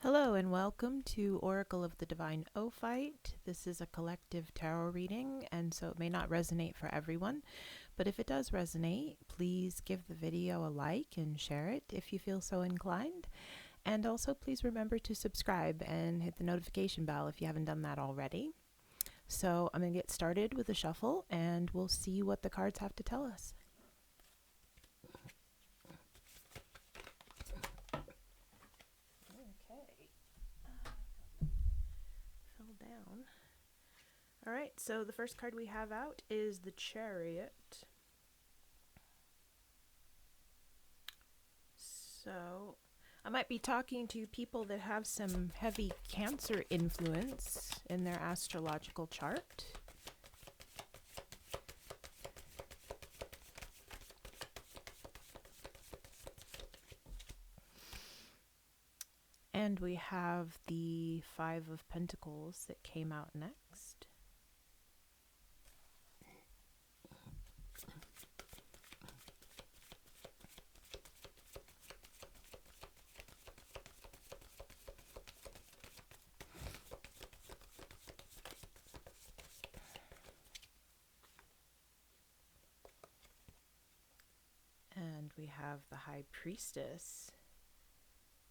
Hello and welcome to Oracle of the Divine Ophite. This is a collective tarot reading, and so it may not resonate for everyone, but if it does resonate, please give the video a like and share it if you feel so inclined. And also please remember to subscribe and hit the notification bell if you haven't done that already. So I'm going to get started with the shuffle and we'll see what the cards have to tell us. Down. All right, so the first card we have out is the Chariot. So I might be talking to people that have some heavy Cancer influence in their astrological chart. And we have the Five of Pentacles that came out next. And we have the High Priestess.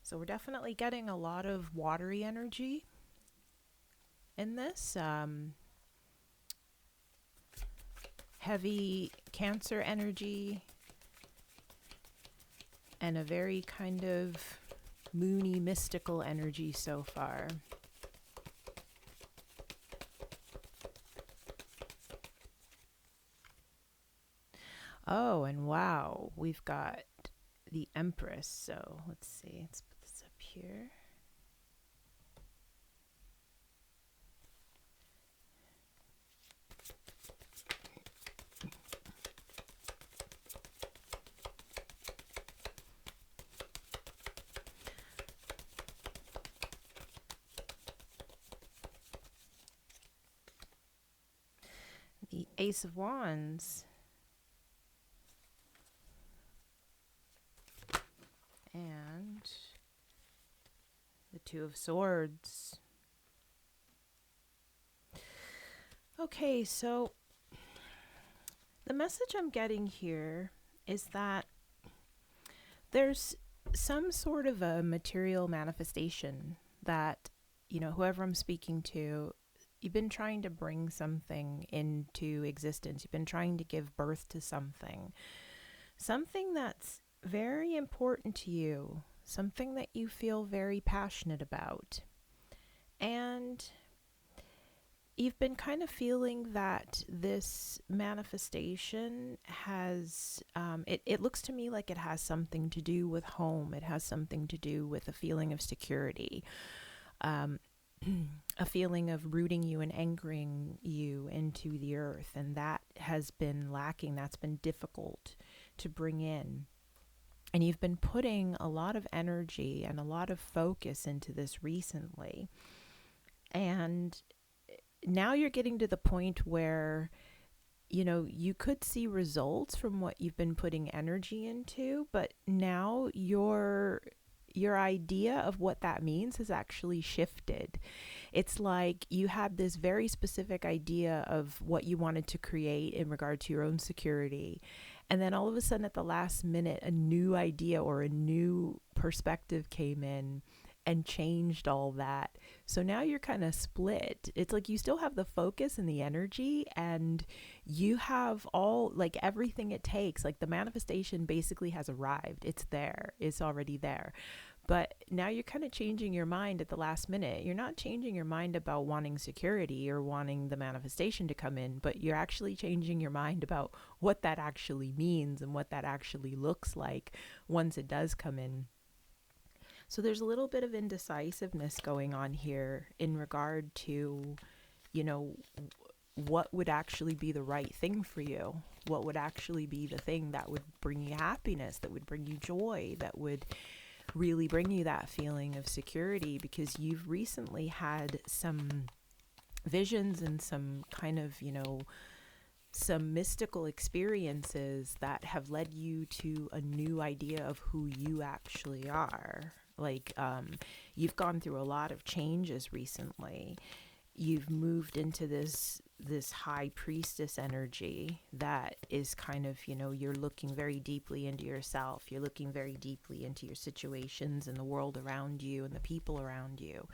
So we're definitely getting a lot of watery energy in this. Heavy Cancer energy and a very kind of moony, mystical energy so far. Oh, and wow, we've got the Empress. So let's see, let's put this up here. The Ace of Wands. And the Two of Swords. Okay, so the message I'm getting here is that there's some sort of a material manifestation that, whoever I'm speaking to, you've been trying to bring something into existence. You've been trying to give birth to something that's very important to you, something that you feel very passionate about. And you've been kind of feeling that this manifestation has, it looks to me like it has something to do with home. It has something to do with a feeling of security, a feeling of rooting you and anchoring you into the earth. And that has been lacking. That's been difficult to bring in. And you've been putting a lot of energy and a lot of focus into this recently. And now you're getting to the point where, you could see results from what you've been putting energy into, but now your idea of what that means has actually shifted. It's like you had this very specific idea of what you wanted to create in regard to your own security. And then all of a sudden at the last minute, a new idea or a new perspective came in and changed all that. So now you're kind of split. It's like you still have the focus and the energy, and you have all, like, everything it takes. Like, the manifestation basically has arrived. It's there. It's already there. But now you're kind of changing your mind at the last minute. You're not changing your mind about wanting security or wanting the manifestation to come in, but you're actually changing your mind about what that actually means and what that actually looks like once it does come in. So there's a little bit of indecisiveness going on here in regard to, what would actually be the right thing for you? What would actually be the thing that would bring you happiness, that would bring you joy, that would really bring you that feeling of security? Because you've recently had some visions and some kind of, some mystical experiences that have led you to a new idea of who you actually are. Like, you've gone through a lot of changes recently. You've moved into this high priestess energy that is kind of, you're looking very deeply into yourself. You're looking very deeply into your situations and the world around you and the people around you.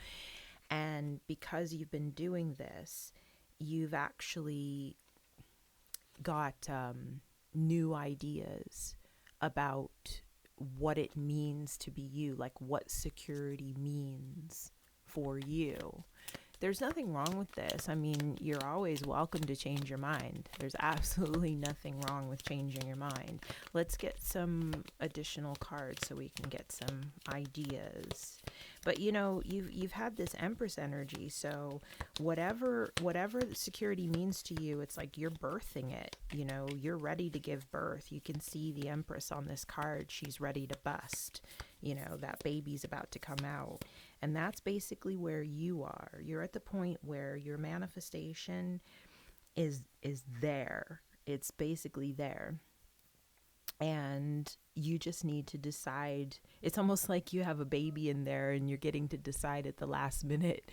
And because you've been doing this, you've actually got new ideas about what it means to be you, like what security means for you. There's nothing wrong with this. I mean, you're always welcome to change your mind. There's absolutely nothing wrong with changing your mind. Let's get some additional cards so we can get some ideas. But you've had this Empress energy, so whatever the security means to you, it's like you're birthing it. You're ready to give birth. You can see the Empress on this card. She's ready to bust. That baby's about to come out. And that's basically where you are. You're at the point where your manifestation is there. It's basically there. And you just need to decide. It's almost like you have a baby in there and you're getting to decide at the last minute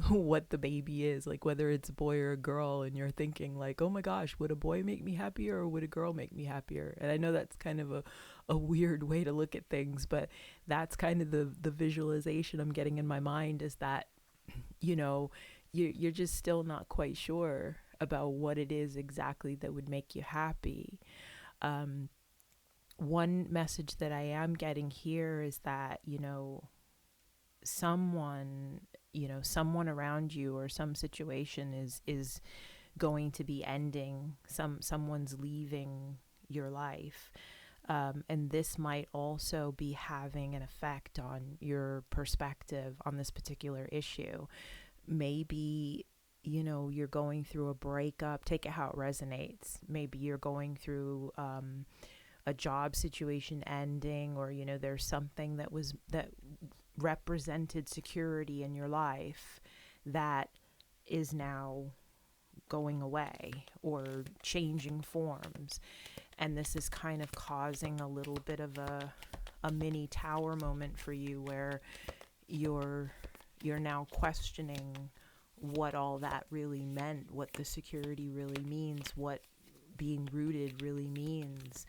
what the baby is, like whether it's a boy or a girl, and you're thinking like, oh my gosh, would a boy make me happier or would a girl make me happier? And I know that's kind of a weird way to look at things, but that's kind of the visualization I'm getting in my mind, is that you're just still not quite sure about what it is exactly that would make you happy. One message that I am getting here is that, someone around you or some situation is going to be ending. Someone's leaving your life. And this might also be having an effect on your perspective on this particular issue. Maybe, you're going through a breakup. Take it how it resonates. Maybe you're going through a job situation ending, or there's something that represented security in your life that is now going away or changing forms. And this is kind of causing a little bit of a mini tower moment for you, where you're now questioning what all that really meant, what the security really means, what being rooted really means,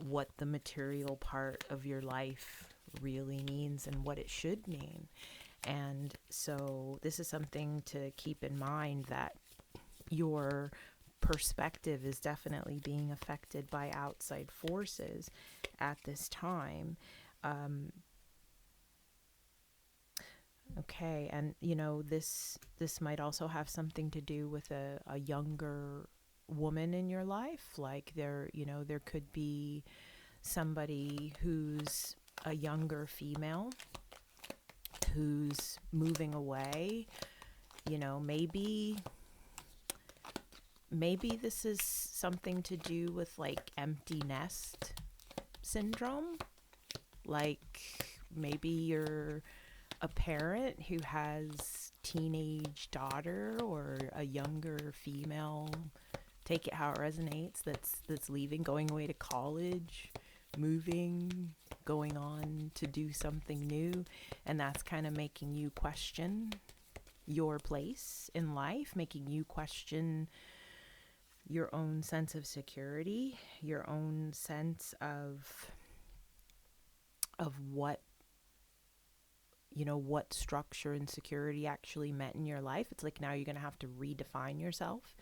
what the material part of your life really means and what it should mean. And so this is something to keep in mind, that your perspective is definitely being affected by outside forces at this time. Okay, and this might also have something to do with a younger woman in your life. Like there could be somebody who's a younger female who's moving away. Maybe this is something to do with like empty nest syndrome. Like maybe you're a parent who has teenage daughter or a younger female, take it how it resonates, that's leaving, going away to college, moving, going on to do something new, and that's kind of making you question your place in life, making you question your own sense of security, your own sense of what what structure and security actually meant in your life. It's like now you're going to have to redefine yourself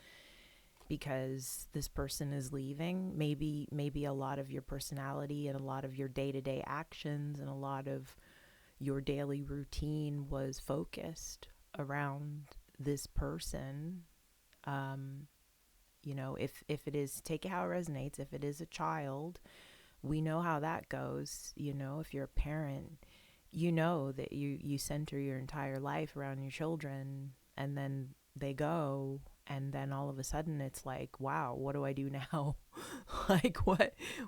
because this person is leaving. Maybe a lot of your personality and a lot of your day-to-day actions and a lot of your daily routine was focused around this person. If it is, take it how it resonates. If it is a child, we know how that goes. If you're a parent, that you center your entire life around your children, and then they go, and then all of a sudden it's like, wow, what do I do now? Like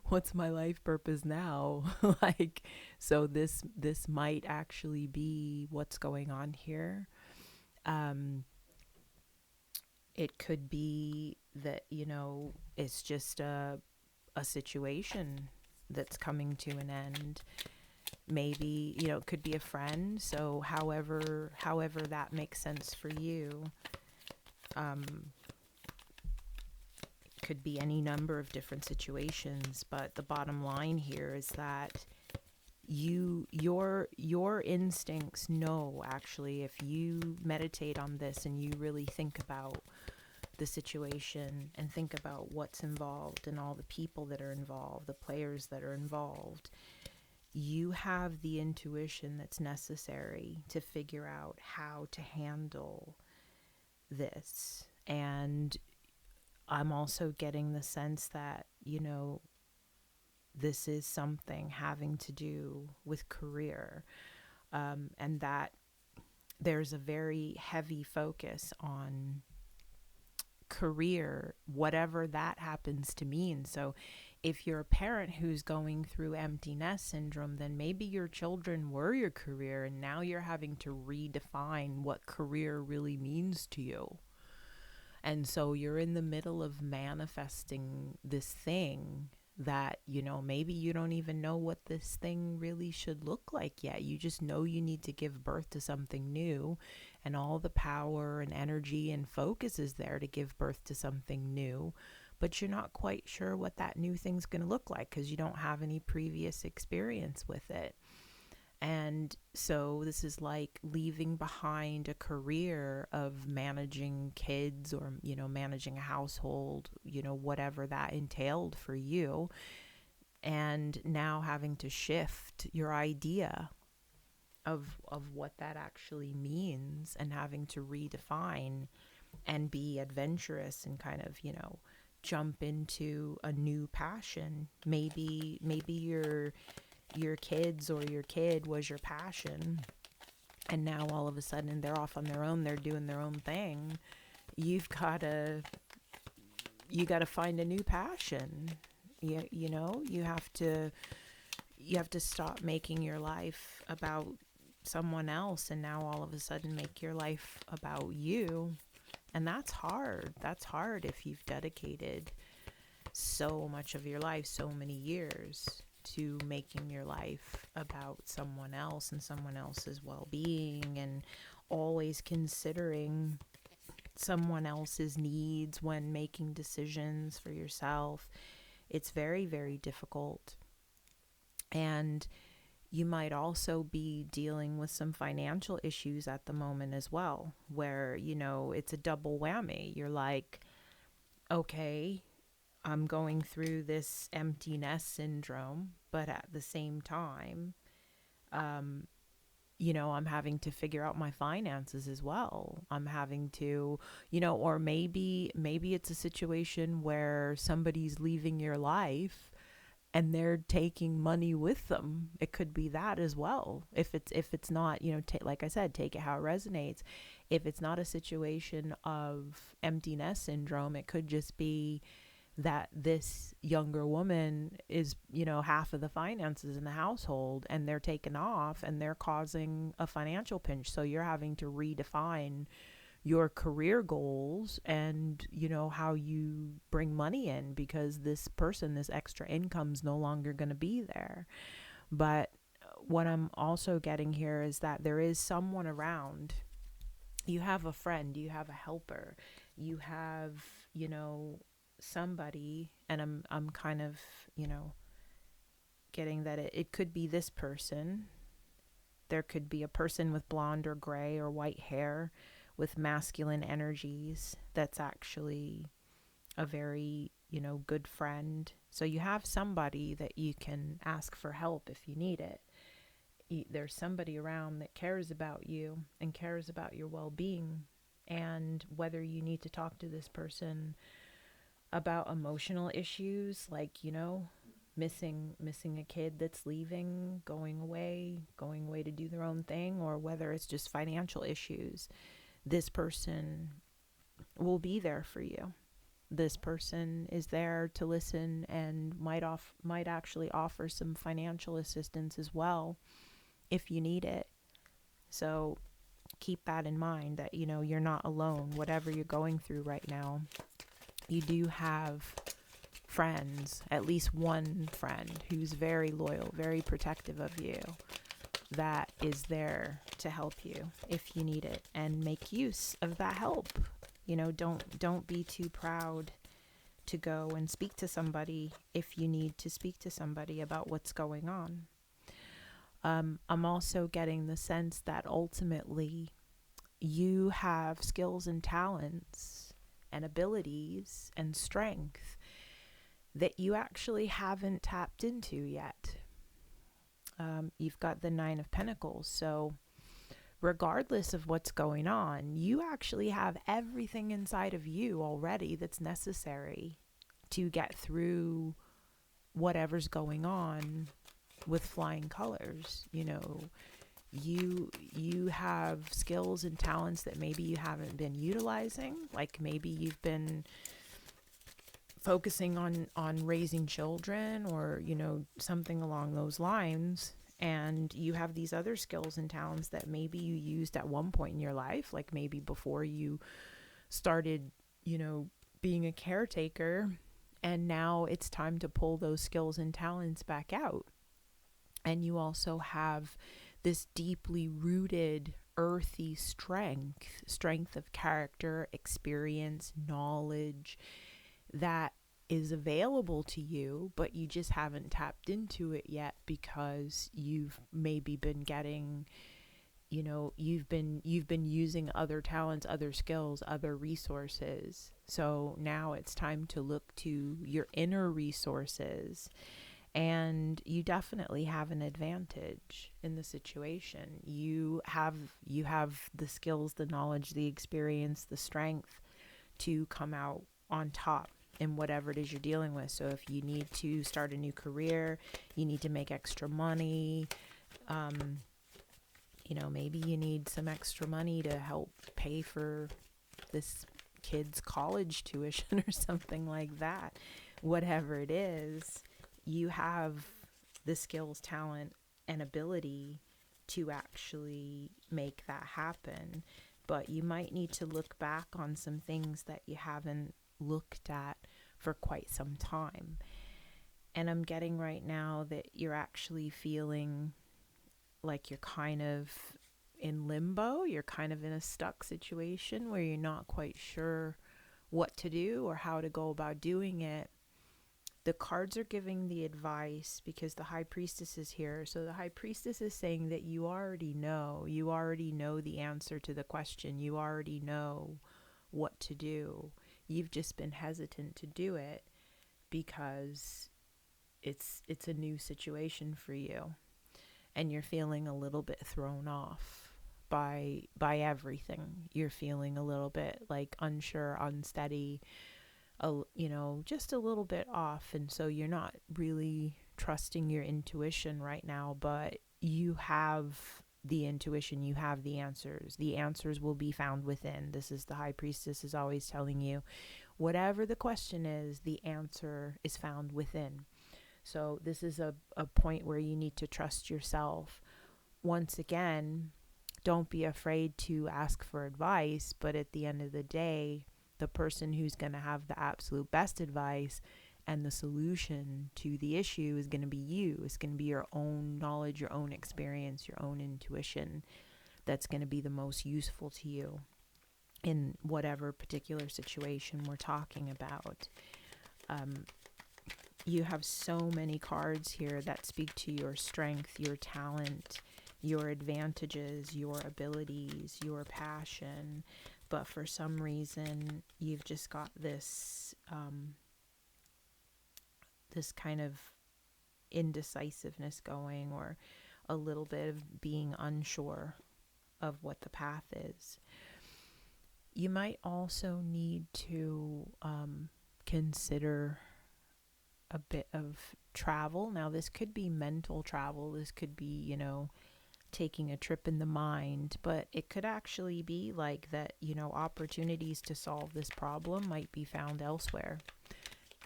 what's my life purpose now? Like, so this might actually be what's going on here. It could be that, it's just a situation that's coming to an end. Maybe, it could be a friend. So however that makes sense for you. Could be any number of different situations, but the bottom line here is that your instincts know, actually, if you meditate on this and you really think about the situation and think about what's involved and all the people that are involved, the players that are involved, you have the intuition that's necessary to figure out how to handle this. And I'm also getting the sense that, this is something having to do with career, and that there's a very heavy focus on career, whatever that happens to mean. So if you're a parent who's going through empty nest syndrome, then maybe your children were your career, and now you're having to redefine what career really means to you. And so you're in the middle of manifesting this thing that, maybe you don't even know what this thing really should look like yet. You just know you need to give birth to something new, and all the power and energy and focus is there to give birth to something new. But you're not quite sure what that new thing's going to look like because you don't have any previous experience with it. And so this is like leaving behind a career of managing kids or, managing a household, whatever that entailed for you. And now having to shift your idea of what that actually means, and having to redefine and be adventurous and kind of, jump into a new passion. Maybe your kids or your kid was your passion, and now all of a sudden they're off on their own, they're doing their own thing. You got to find a new passion. You have to stop making your life about someone else, and now all of a sudden make your life about you. And that's hard if you've dedicated so much of your life, so many years, to making your life about someone else and someone else's well-being, and always considering someone else's needs when making decisions for yourself. It's very, very difficult. And you might also be dealing with some financial issues at the moment as well, where, it's a double whammy. You're like, okay, I'm going through this empty nest syndrome, but at the same time, I'm having to figure out my finances as well. I'm having to, or maybe it's a situation where somebody's leaving your life and they're taking money with them. It could be that as well. If it's not, like I said, take it how it resonates. If it's not a situation of empty nest syndrome, it could just be that this younger woman is, half of the finances in the household, and they're taken off and they're causing a financial pinch. So you're having to redefine your career goals and, how you bring money in, because this extra income's no longer going to be there. But what I'm also getting here is that there is someone around. You have a friend, you have a helper, you have, somebody, and I'm kind of, getting that it could be this person. There could be a person with blonde or gray or white hair with masculine energies that's actually a very, good friend. So you have somebody that you can ask for help if you need it. There's somebody around that cares about you and cares about your well-being. And whether you need to talk to this person about emotional issues, like, missing a kid that's leaving, going away to do their own thing, or whether it's just financial issues, this person will be there for you. This person is there to listen and might actually offer some financial assistance as well if you need it. So keep that in mind, that, you're not alone. Whatever you're going through right now, you do have friends, at least one friend who's very loyal, very protective of you, that is there to help you if you need it, and make use of that help. Don't be too proud to go and speak to somebody if you need to speak to somebody about what's going on. I'm also getting the sense that ultimately you have skills and talents and abilities and strength that you actually haven't tapped into yet. You've got the 9 of Pentacles, so regardless of what's going on, you actually have everything inside of you already that's necessary to get through whatever's going on with flying colors. You have skills and talents that maybe you haven't been utilizing, like maybe you've been focusing on raising children, or something along those lines, and you have these other skills and talents that maybe you used at one point in your life, like maybe before you started being a caretaker, and now it's time to pull those skills and talents back out. And you also have this deeply rooted earthy strength of character, experience, knowledge that is available to you, but you just haven't tapped into it yet because you've maybe been getting, you've been using other talents, other skills, other resources. So now it's time to look to your inner resources, and you definitely have an advantage in the situation. You have the skills, the knowledge, the experience, the strength to come out on top in whatever it is you're dealing with. So if you need to start a new career, you need to make extra money, maybe you need some extra money to help pay for this kid's college tuition or something like that. Whatever it is, you have the skills, talent, and ability to actually make that happen. But you might need to look back on some things that you haven't looked at for quite some time. And I'm getting right now that you're actually feeling like you're kind of in limbo. You're kind of in a stuck situation where you're not quite sure what to do or how to go about doing it. The cards are giving the advice because the High Priestess is here. So the High Priestess is saying that you already know the answer to the question. You already know what to do. You've just been hesitant to do it because it's a new situation for you, and you're feeling a little bit thrown off by everything. You're feeling a little bit like unsure, unsteady, just a little bit off. And so you're not really trusting your intuition right now, but you have the intuition, you have the answers. The answers will be found within. This is the High Priestess is always telling you, whatever the question is, the answer is found within. So this is a point where you need to trust yourself. Once again, don't be afraid to ask for advice, but at the end of the day, the person who's going to have the absolute best advice and the solution to the issue is going to be you. It's going to be your own knowledge, your own experience, your own intuition that's going to be the most useful to you in whatever particular situation we're talking about. You have so many cards here that speak to your strength, your talent, your advantages, your abilities, your passion. But for some reason, you've just got this this kind of indecisiveness going, or a little bit of being unsure of what the path is. You might also need to consider a bit of travel. Now, this could be mental travel. This could be, taking a trip in the mind, but it could actually be like that, opportunities to solve this problem might be found elsewhere.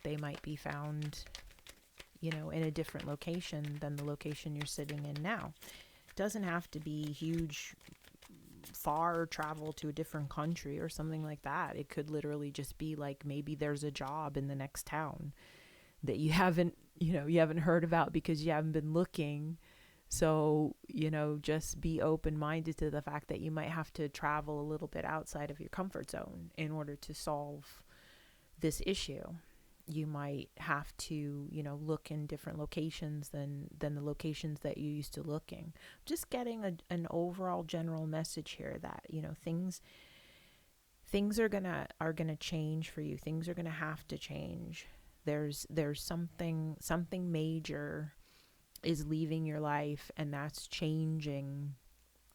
They might be found, in a different location than the location you're sitting in now. It doesn't have to be huge, far travel to a different country or something like that. It could literally just be like maybe there's a job in the next town. that you haven't heard about because you haven't been looking. So, just be open-minded to the fact that you might have to travel a little bit outside of your comfort zone in order to solve this issue. You might have to, look in different locations than the locations that you used to looking. Just getting an overall general message here that, things are gonna change for you. Things are gonna have to change. There's something major is leaving your life, and that's changing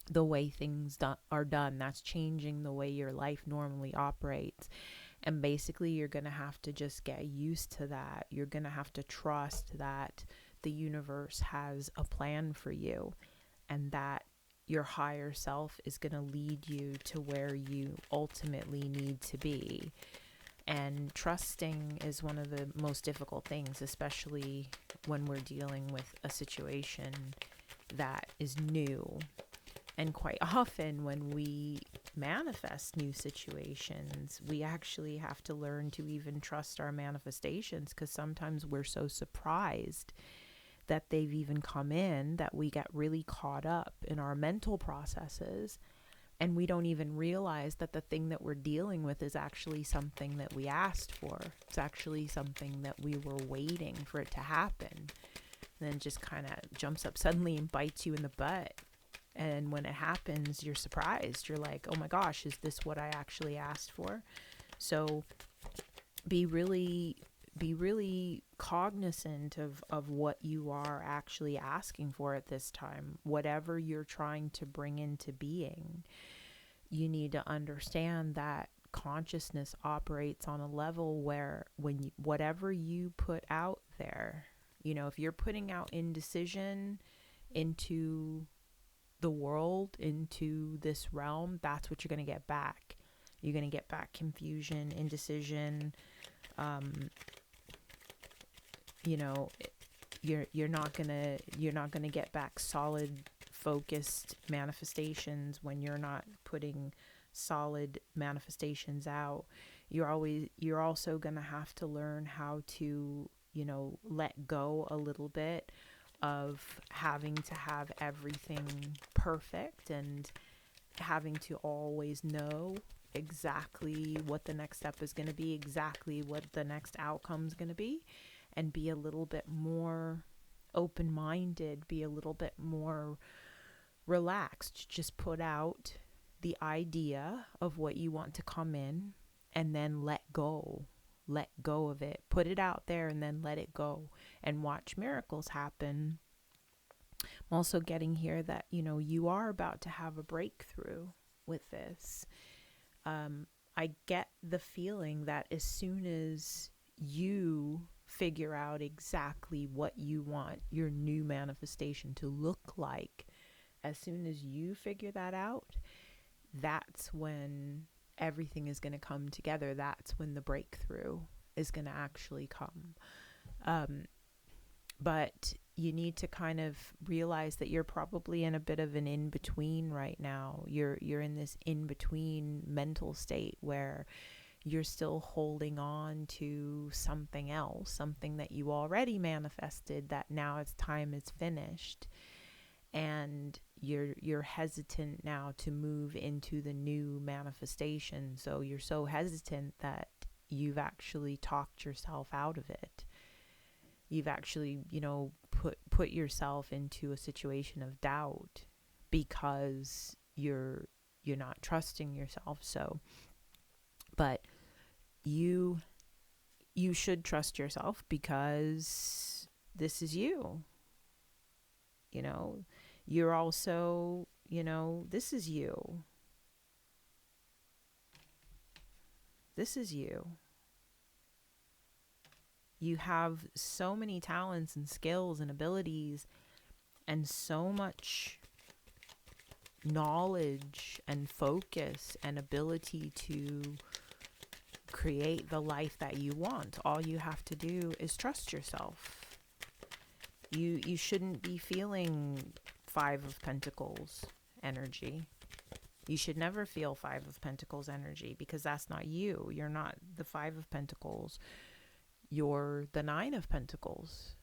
the way things are done. That's changing the way your life normally operates. And basically, you're going to have to just get used to that. You're going to have to trust that the universe has a plan for you, and that your higher self is going to lead you to where you ultimately need to be. And trusting is one of the most difficult things, especially when we're dealing with a situation that is new. And quite often when we manifest new situations, we actually have to learn to even trust our manifestations, because sometimes we're so surprised that they've even come in that we get really caught up in our mental processes, and we don't even realize that the thing that we're dealing with is actually something that we asked for. It's actually something that we were waiting for it to happen. And then it just kind of jumps up suddenly and bites you in the butt. And when it happens, you're surprised. You're like, oh my gosh, is this what I actually asked for? So be really cognizant of what you are actually asking for at this time. Whatever you're trying to bring into being, you need to understand that consciousness operates on a level where whatever you put out there, if you're putting out indecision into the world, into this realm, that's what you're going to get back. You're going to get back confusion, indecision. You're not gonna get back solid, focused manifestations when you're not putting solid manifestations out. You're also gonna have to learn how to, let go a little bit of having to have everything perfect and having to always know exactly what the next step is going to be, exactly what the next outcome is going to be, and be a little bit more open-minded, be a little bit more relaxed. Just put out the idea of what you want to come in, and then let go of it. Put it out there and then let it go, and watch miracles happen. I'm also getting here that, you are about to have a breakthrough with this. I get the feeling that as soon as you figure out exactly what you want your new manifestation to look like, as soon as you figure that out, that's when everything is going to come together. That's when the breakthrough is going to actually come. But you need to kind of realize that you're probably in a bit of an in-between right now. You're in this in-between mental state where you're still holding on to something else, something that you already manifested, that now its time is finished. And you're hesitant now to move into the new manifestation. So you're so hesitant that you've actually talked yourself out of it. You've actually, put yourself into a situation of doubt because you're not trusting yourself. So, but you should trust yourself, because this is you. You're also, this is you. This is you. You have so many talents and skills and abilities, and so much knowledge and focus and ability to create the life that you want. All you have to do is trust yourself. You shouldn't be feeling Five of Pentacles energy. You should never feel Five of Pentacles energy, because that's not you. You're not the Five of Pentacles. you're the Nine of Pentacles.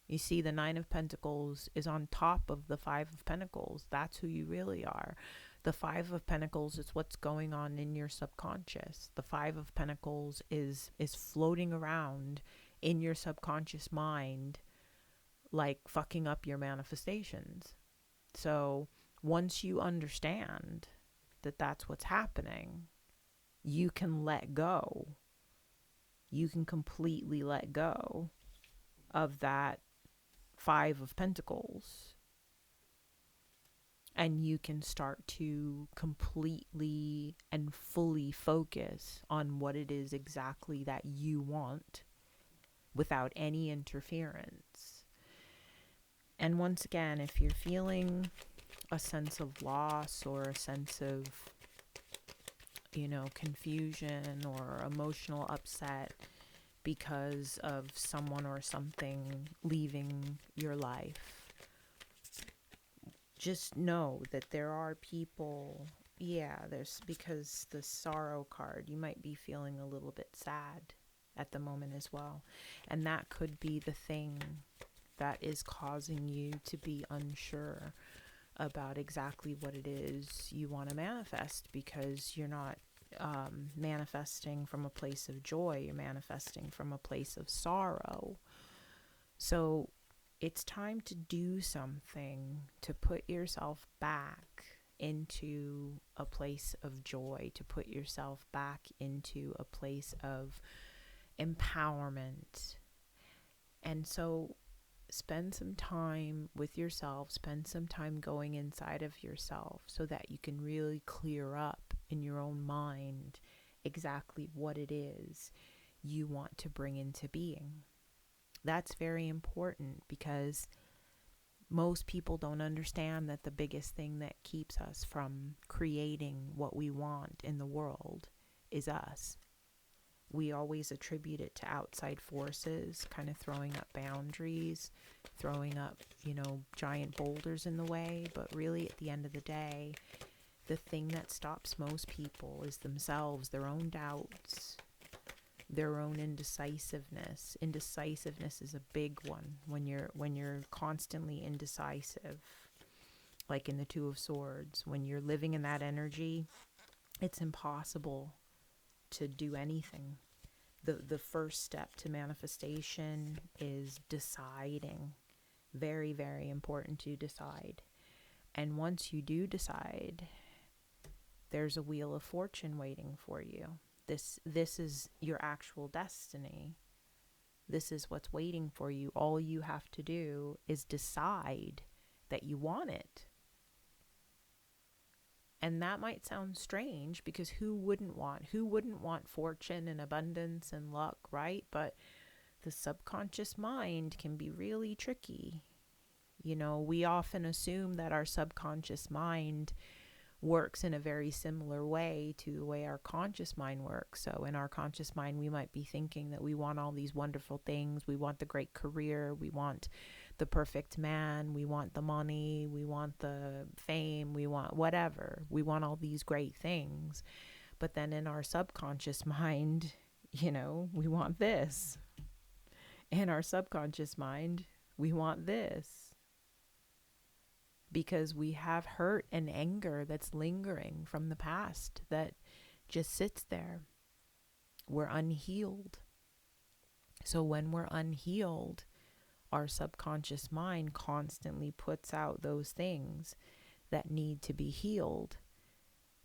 You see, the Nine of Pentacles is on top of the Five of Pentacles. That's who you really are. The Five of Pentacles is what's going on in your subconscious. The Five of Pentacles is floating around in your subconscious mind, like fucking up your manifestations. So once you understand that that's what's happening, you can let go. You can completely let go of that Five of Pentacles, and you can start to completely and fully focus on what it is exactly that you want without any interference. And once again, if you're feeling a sense of loss or a sense of, confusion or emotional upset because of someone or something leaving your life, just know that there are people, because the sorrow card, you might be feeling a little bit sad at the moment as well. And that could be the thing that is causing you to be unsure about exactly what it is you want to manifest, because you're not manifesting from a place of joy, you're manifesting from a place of sorrow. So it's time to do something to put yourself back into a place of joy, to put yourself back into a place of empowerment. And so spend some time with yourself, spend some time going inside of yourself so that you can really clear up in your own mind exactly what it is you want to bring into being. That's very important, because most people don't understand that the biggest thing that keeps us from creating what we want in the world is us. We always attribute it to outside forces, kind of throwing up boundaries, throwing up, giant boulders in the way. But really, at the end of the day, the thing that stops most people is themselves, their own doubts, their own indecisiveness. Indecisiveness is a big one when you're constantly indecisive, like in the Two of Swords. When you're living in that energy, it's impossible to do anything. The first step to manifestation is deciding. Very, very important to decide. And once you do decide, there's a wheel of fortune waiting for you. This is your actual destiny. This is what's waiting for you. All you have to do is decide that you want it. And that might sound strange, because who wouldn't want fortune and abundance and luck, right? But the subconscious mind can be really tricky. We often assume that our subconscious mind works in a very similar way to the way our conscious mind works. So in our conscious mind, we might be thinking that we want all these wonderful things. We want the great career. We want the perfect man. We want the money. We want the fame. We want whatever. We want all these great things. But then in our subconscious mind, we want this. In our subconscious mind, we want this. Because we have hurt and anger that's lingering from the past that just sits there. We're unhealed. So when we're unhealed, our subconscious mind constantly puts out those things that need to be healed,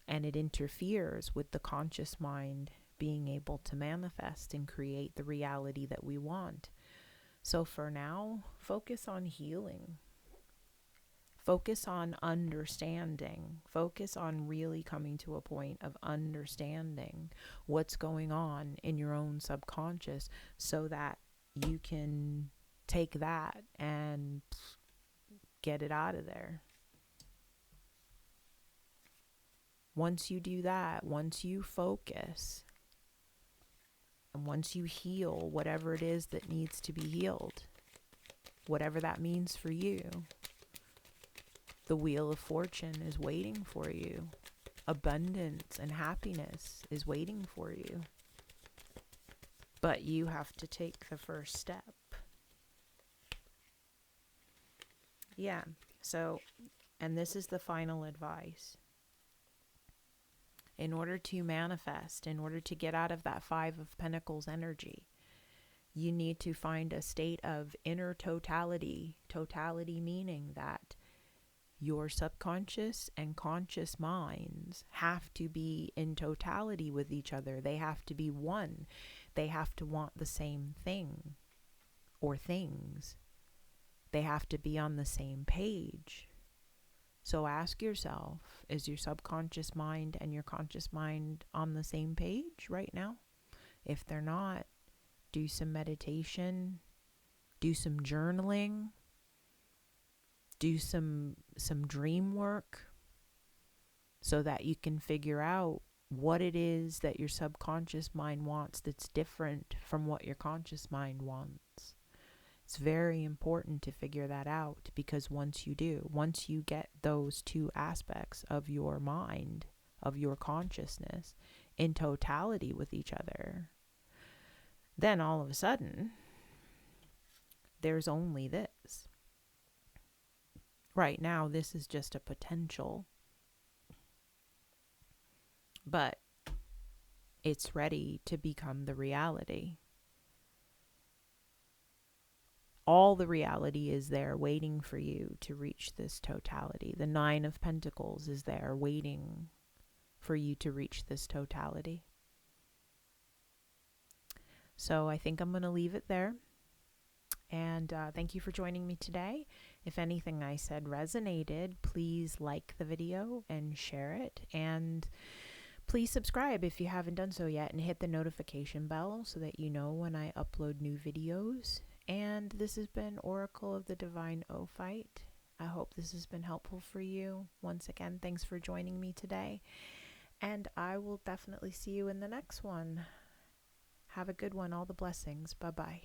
and it interferes with the conscious mind being able to manifest and create the reality that we want. So for now, focus on healing. Focus on understanding. Focus on really coming to a point of understanding what's going on in your own subconscious, so that you can take that and get it out of there. Once you do that, once you focus, and once you heal whatever it is that needs to be healed, whatever that means for you, the wheel of fortune is waiting for you. Abundance and happiness is waiting for you. But you have to take the first step. Yeah. So, and this is the final advice. In order to manifest, in order to get out of that Five of Pentacles energy, you need to find a state of inner totality. Totality meaning that your subconscious and conscious minds have to be in totality with each other. They have to be one. They have to want the same thing or things. They have to be on the same page. So ask yourself, is your subconscious mind and your conscious mind on the same page right now? If they're not, do some meditation, do some journaling, do some dream work so that you can figure out what it is that your subconscious mind wants that's different from what your conscious mind wants. It's very important to figure that out, because once you do, once you get those two aspects of your mind, of your consciousness, in totality with each other, then all of a sudden, there's only this. Right now, this is just a potential, but it's ready to become the reality. All the reality is there waiting for you to reach this totality. The Nine of Pentacles is there waiting for you to reach this totality. So I think I'm going to leave it there. And thank you for joining me today. If anything I said resonated, please like the video and share it. And please subscribe if you haven't done so yet, and hit the notification bell so that you know when I upload new videos. And this has been Oracle of the Divine Ophite. I hope this has been helpful for you. Once again, thanks for joining me today. And I will definitely see you in the next one. Have a good one. All the blessings. Bye-bye.